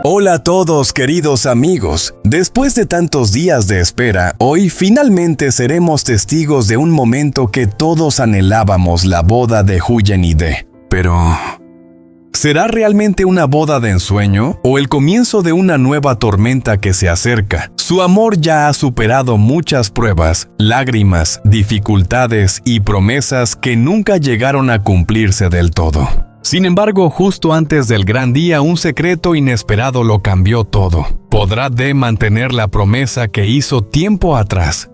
Hola a todos, queridos amigos. Después de tantos días de espera, hoy finalmente seremos testigos de un momento que todos anhelábamos, la boda de Huyen y De. Pero, ¿será realmente una boda de ensueño o el comienzo de una nueva tormenta que se acerca? Su amor ya ha superado muchas pruebas, lágrimas, dificultades y promesas que nunca llegaron a cumplirse del todo. Sin embargo, justo antes del gran día, un secreto inesperado lo cambió todo. ¿Podrá De mantener la promesa que hizo tiempo atrás?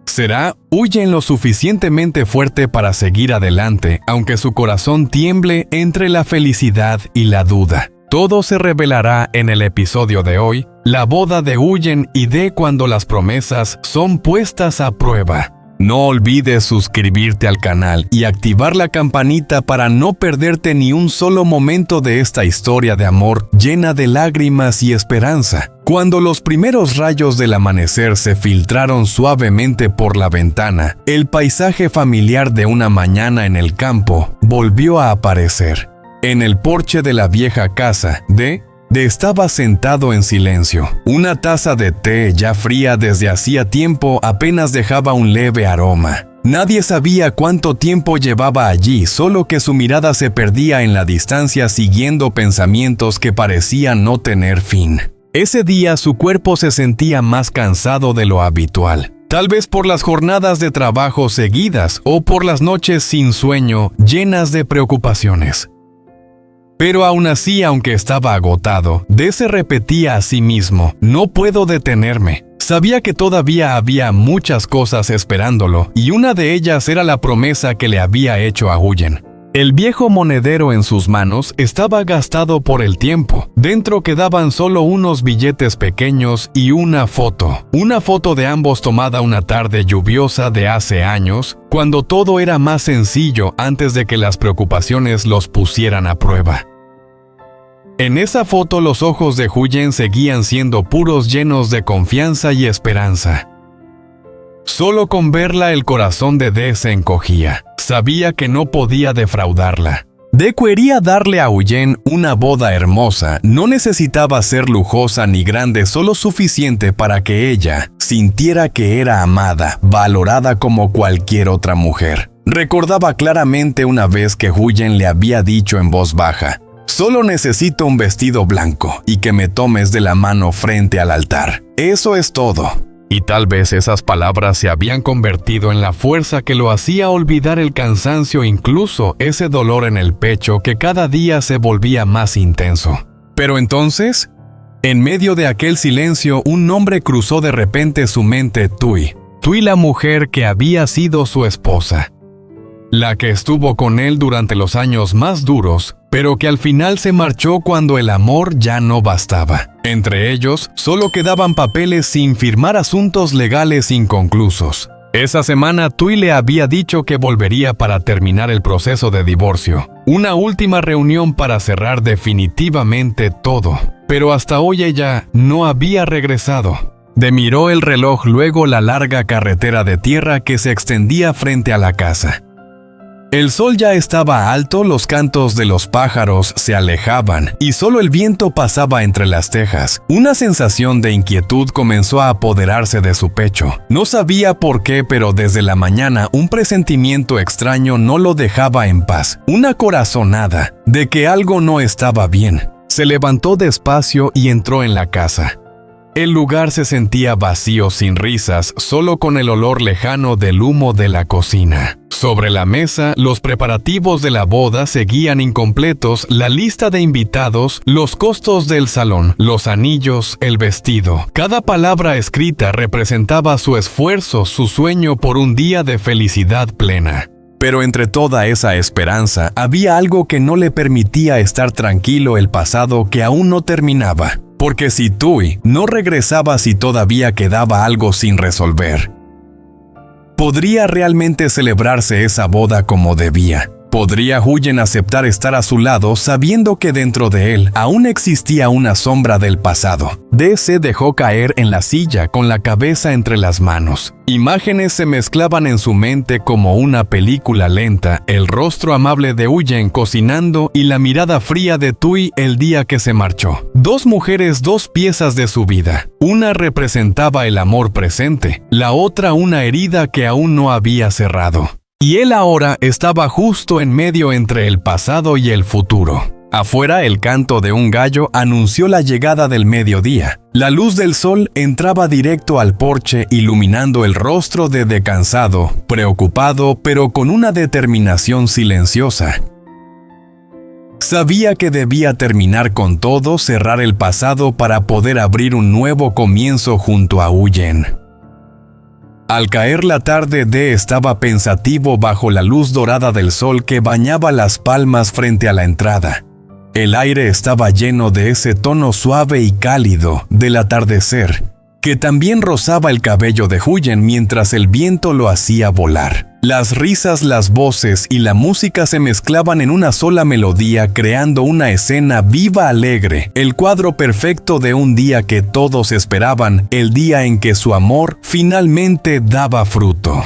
¿Será Huyen lo suficientemente fuerte para seguir adelante, aunque su corazón tiemble entre la felicidad y la duda? Todo se revelará en el episodio de hoy, la boda de Huyen y De cuando las promesas son puestas a prueba. No olvides suscribirte al canal y activar la campanita para no perderte ni un solo momento de esta historia de amor llena de lágrimas y esperanza. Cuando los primeros rayos del amanecer se filtraron suavemente por la ventana, el paisaje familiar de una mañana en el campo volvió a aparecer. En el porche de la vieja casa, De estaba sentado en silencio. Una taza de té ya fría desde hacía tiempo apenas dejaba un leve aroma. Nadie sabía cuánto tiempo llevaba allí, solo que su mirada se perdía en la distancia siguiendo pensamientos que parecían no tener fin. Ese día su cuerpo se sentía más cansado de lo habitual. Tal vez por las jornadas de trabajo seguidas o por las noches sin sueño llenas de preocupaciones. Pero aún así, aunque estaba agotado, De se repetía a sí mismo, no puedo detenerme. Sabía que todavía había muchas cosas esperándolo, y una de ellas era la promesa que le había hecho a Huyen. El viejo monedero en sus manos estaba gastado por el tiempo. Dentro quedaban solo unos billetes pequeños y una foto. Una foto de ambos tomada una tarde lluviosa de hace años, cuando todo era más sencillo antes de que las preocupaciones los pusieran a prueba. En esa foto los ojos de Huyen seguían siendo puros, llenos de confianza y esperanza. Solo con verla el corazón de De se encogía. Sabía que no podía defraudarla. De quería darle a Huyen una boda hermosa. No necesitaba ser lujosa ni grande, solo suficiente para que ella sintiera que era amada, valorada como cualquier otra mujer. Recordaba claramente una vez que Huyen le había dicho en voz baja: «Solo necesito un vestido blanco y que me tomes de la mano frente al altar. Eso es todo». Y tal vez esas palabras se habían convertido en la fuerza que lo hacía olvidar el cansancio, incluso ese dolor en el pecho que cada día se volvía más intenso. Pero entonces, en medio de aquel silencio, un nombre cruzó de repente su mente: Thuy. Thuy, la mujer que había sido su esposa. La que estuvo con él durante los años más duros, pero que al final se marchó cuando el amor ya no bastaba. Entre ellos, solo quedaban papeles sin firmar, asuntos legales inconclusos. Esa semana, Thuy le había dicho que volvería para terminar el proceso de divorcio. Una última reunión para cerrar definitivamente todo. Pero hasta hoy ella no había regresado. De miró el reloj, luego la larga carretera de tierra que se extendía frente a la casa. El sol ya estaba alto, los cantos de los pájaros se alejaban y solo el viento pasaba entre las tejas. Una sensación de inquietud comenzó a apoderarse de su pecho. No sabía por qué, pero desde la mañana un presentimiento extraño no lo dejaba en paz. Una corazonada de que algo no estaba bien. Se levantó despacio y entró en la casa. El lugar se sentía vacío, sin risas, solo con el olor lejano del humo de la cocina. Sobre la mesa, los preparativos de la boda seguían incompletos, la lista de invitados, los costos del salón, los anillos, el vestido. Cada palabra escrita representaba su esfuerzo, su sueño por un día de felicidad plena. Pero entre toda esa esperanza, había algo que no le permitía estar tranquilo: el pasado que aún no terminaba. Porque si Thuy no regresaba, si todavía quedaba algo sin resolver, ¿podría realmente celebrarse esa boda como debía? ¿Podría Huyen aceptar estar a su lado sabiendo que dentro de él aún existía una sombra del pasado? Dee se dejó caer en la silla con la cabeza entre las manos. Imágenes se mezclaban en su mente como una película lenta, el rostro amable de Huyen cocinando y la mirada fría de Tui el día que se marchó. Dos mujeres, dos piezas de su vida. Una representaba el amor presente, la otra una herida que aún no había cerrado. Y él ahora estaba justo en medio entre el pasado y el futuro. Afuera, el canto de un gallo anunció la llegada del mediodía. La luz del sol entraba directo al porche, iluminando el rostro de cansado, preocupado, pero con una determinación silenciosa. Sabía que debía terminar con todo, cerrar el pasado para poder abrir un nuevo comienzo junto a Huyen. Al caer la tarde, Dee estaba pensativo bajo la luz dorada del sol que bañaba las palmas frente a la entrada. El aire estaba lleno de ese tono suave y cálido del atardecer, que también rozaba el cabello de Huyen mientras el viento lo hacía volar. Las risas, las voces y la música se mezclaban en una sola melodía, creando una escena viva, alegre, el cuadro perfecto de un día que todos esperaban, el día en que su amor finalmente daba fruto.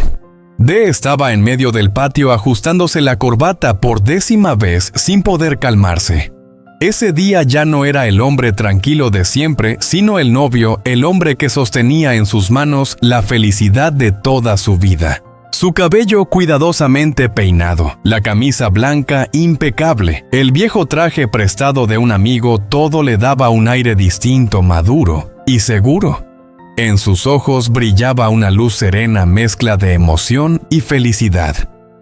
Dee estaba en medio del patio ajustándose la corbata por 10ª vez sin poder calmarse. Ese día ya no era el hombre tranquilo de siempre, sino el novio, el hombre que sostenía en sus manos la felicidad de toda su vida. Su cabello cuidadosamente peinado, la camisa blanca impecable, el viejo traje prestado de un amigo, todo le daba un aire distinto, maduro y seguro. En sus ojos brillaba una luz serena, mezcla de emoción y felicidad.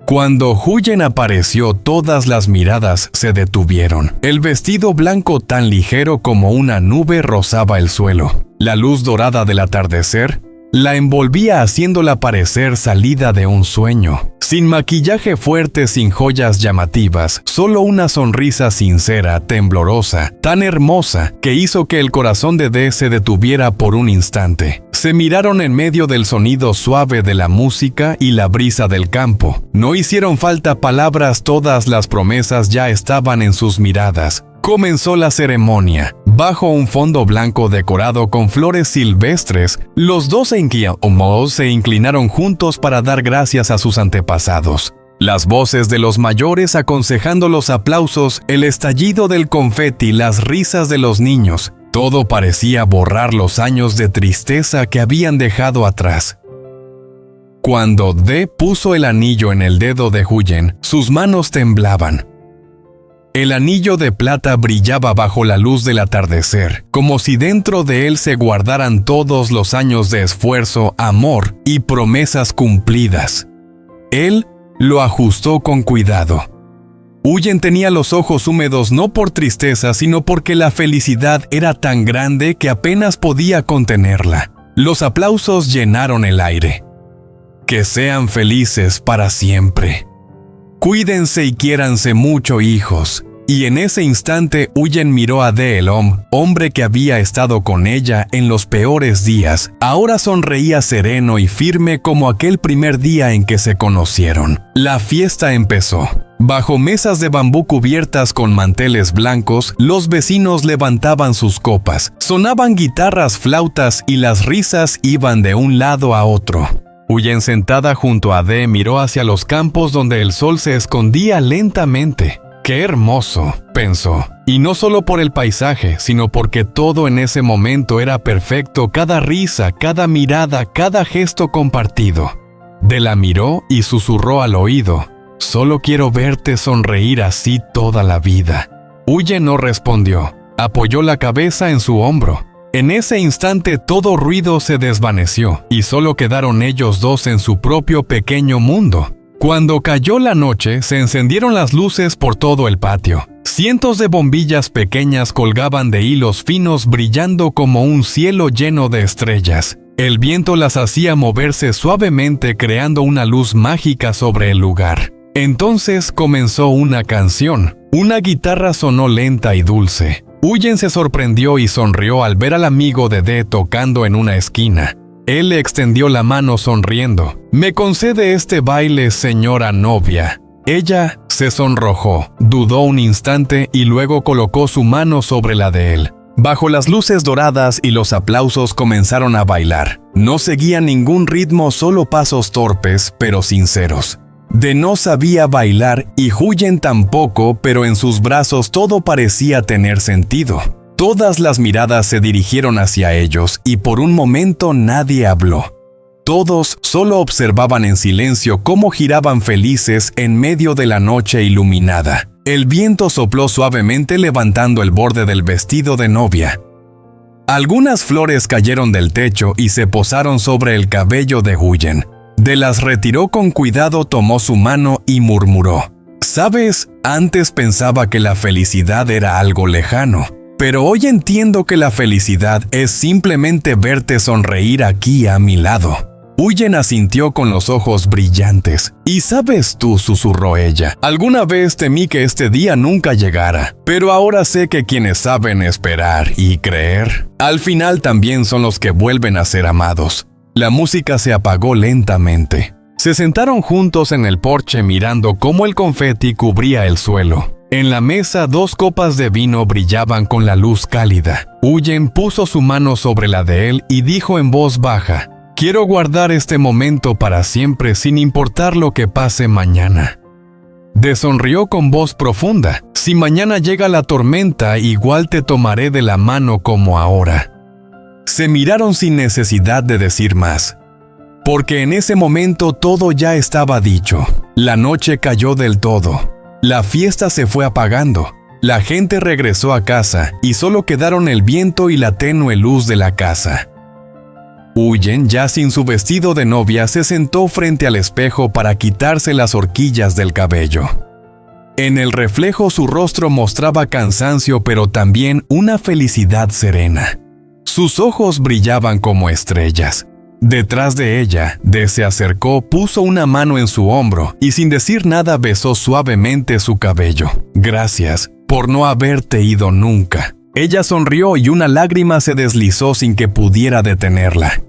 Cuando Huyen apareció, todas las miradas se detuvieron. El vestido blanco tan ligero como una nube rozaba el suelo. La luz dorada del atardecer la envolvía haciéndola parecer salida de un sueño. Sin maquillaje fuerte, sin joyas llamativas, solo una sonrisa sincera, temblorosa, tan hermosa, que hizo que el corazón de Dee se detuviera por un instante. Se miraron en medio del sonido suave de la música y la brisa del campo. No hicieron falta palabras, todas las promesas ya estaban en sus miradas. Comenzó la ceremonia. Bajo un fondo blanco decorado con flores silvestres, los dos se inclinaron juntos para dar gracias a sus antepasados. Las voces de los mayores aconsejando los aplausos, el estallido del confeti, las risas de los niños, todo parecía borrar los años de tristeza que habían dejado atrás. Cuando Dee puso el anillo en el dedo de Huyen, sus manos temblaban. El anillo de plata brillaba bajo la luz del atardecer, como si dentro de él se guardaran todos los años de esfuerzo, amor y promesas cumplidas. Él lo ajustó con cuidado. Huyen tenía los ojos húmedos no por tristeza, sino porque la felicidad era tan grande que apenas podía contenerla. Los aplausos llenaron el aire. Que sean felices para siempre. Cuídense y quiéranse mucho, hijos. Y en ese instante Huyen miró a Dee el hombre que había estado con ella en los peores días. Ahora sonreía sereno y firme como aquel primer día en que se conocieron. La fiesta empezó. Bajo mesas de bambú cubiertas con manteles blancos, los vecinos levantaban sus copas. Sonaban guitarras, flautas y las risas iban de un lado a otro. Huyen, sentada junto a Dee, miró hacia los campos donde el sol se escondía lentamente. ¡Qué hermoso!, pensó. Y no solo por el paisaje, sino porque todo en ese momento era perfecto, cada risa, cada mirada, cada gesto compartido. Dee la miró y susurró al oído: «Solo quiero verte sonreír así toda la vida». Huyen no respondió. Apoyó la cabeza en su hombro. En ese instante todo ruido se desvaneció y solo quedaron ellos dos en su propio pequeño mundo. Cuando cayó la noche, se encendieron las luces por todo el patio. Cientos de bombillas pequeñas colgaban de hilos finos brillando como un cielo lleno de estrellas. El viento las hacía moverse suavemente creando una luz mágica sobre el lugar. Entonces comenzó una canción. Una guitarra sonó lenta y dulce. Huyen se sorprendió y sonrió al ver al amigo de Dee tocando en una esquina. Él le extendió la mano sonriendo. «¿Me concede este baile, señora novia?». Ella se sonrojó, dudó un instante y luego colocó su mano sobre la de él. Bajo las luces doradas y los aplausos comenzaron a bailar. No seguían ningún ritmo, solo pasos torpes, pero sinceros. De no sabía bailar y Huyen tampoco, pero en sus brazos todo parecía tener sentido. Todas las miradas se dirigieron hacia ellos y por un momento nadie habló. Todos solo observaban en silencio cómo giraban felices en medio de la noche iluminada. El viento sopló suavemente levantando el borde del vestido de novia. Algunas flores cayeron del techo y se posaron sobre el cabello de Huyen. De las retiró con cuidado, tomó su mano y murmuró: «¿Sabes? Antes pensaba que la felicidad era algo lejano, pero hoy entiendo que la felicidad es simplemente verte sonreír aquí a mi lado». Huyen asintió con los ojos brillantes. «¿Y sabes tú?», susurró ella, «alguna vez temí que este día nunca llegara, pero ahora sé que quienes saben esperar y creer, al final también son los que vuelven a ser amados». La música se apagó lentamente. Se sentaron juntos en el porche mirando cómo el confeti cubría el suelo. En la mesa 2 copas de vino brillaban con la luz cálida. Huyen puso su mano sobre la de él y dijo en voz baja: «Quiero guardar este momento para siempre sin importar lo que pase mañana». De sonrió con voz profunda: «Si mañana llega la tormenta, igual te tomaré de la mano como ahora». Se miraron sin necesidad de decir más, porque en ese momento todo ya estaba dicho. La noche cayó del todo. La fiesta se fue apagando. La gente regresó a casa y solo quedaron el viento y la tenue luz de la casa. Huyen, ya sin su vestido de novia, se sentó frente al espejo para quitarse las horquillas del cabello. En el reflejo su rostro mostraba cansancio, pero también una felicidad serena. Sus ojos brillaban como estrellas. Detrás de ella, De se acercó, puso una mano en su hombro y sin decir nada besó suavemente su cabello. «Gracias por no haberte ido nunca». Ella sonrió y una lágrima se deslizó sin que pudiera detenerla.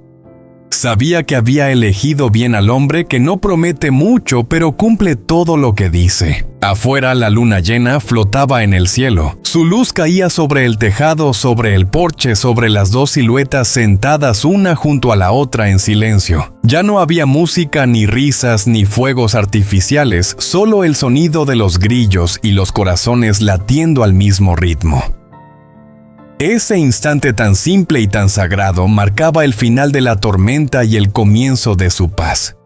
Sabía que había elegido bien al hombre que no promete mucho, pero cumple todo lo que dice. Afuera la luna llena flotaba en el cielo. Su luz caía sobre el tejado, sobre el porche, sobre las 2 siluetas sentadas una junto a la otra en silencio. Ya no había música, ni risas, ni fuegos artificiales, solo el sonido de los grillos y los corazones latiendo al mismo ritmo. Ese instante tan simple y tan sagrado marcaba el final de la tormenta y el comienzo de su paz.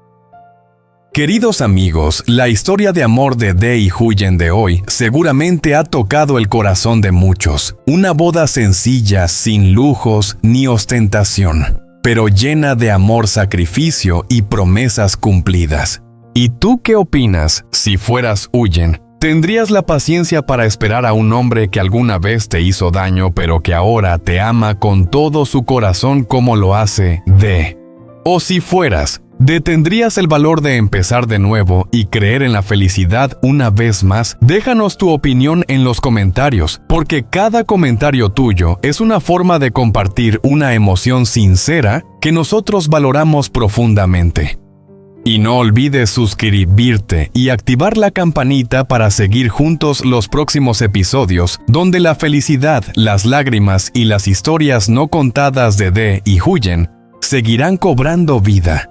Queridos amigos, la historia de amor de De y Huyen de hoy seguramente ha tocado el corazón de muchos. Una boda sencilla, sin lujos ni ostentación, pero llena de amor, sacrificio y promesas cumplidas. ¿Y tú qué opinas? Si fueras Huyen, ¿tendrías la paciencia para esperar a un hombre que alguna vez te hizo daño, pero que ahora te ama con todo su corazón como lo hace De? O si fueras, ¿detendrías el valor de empezar de nuevo y creer en la felicidad una vez más? Déjanos tu opinión en los comentarios, porque cada comentario tuyo es una forma de compartir una emoción sincera que nosotros valoramos profundamente. Y no olvides suscribirte y activar la campanita para seguir juntos los próximos episodios, donde la felicidad, las lágrimas y las historias no contadas de De y Huyen seguirán cobrando vida.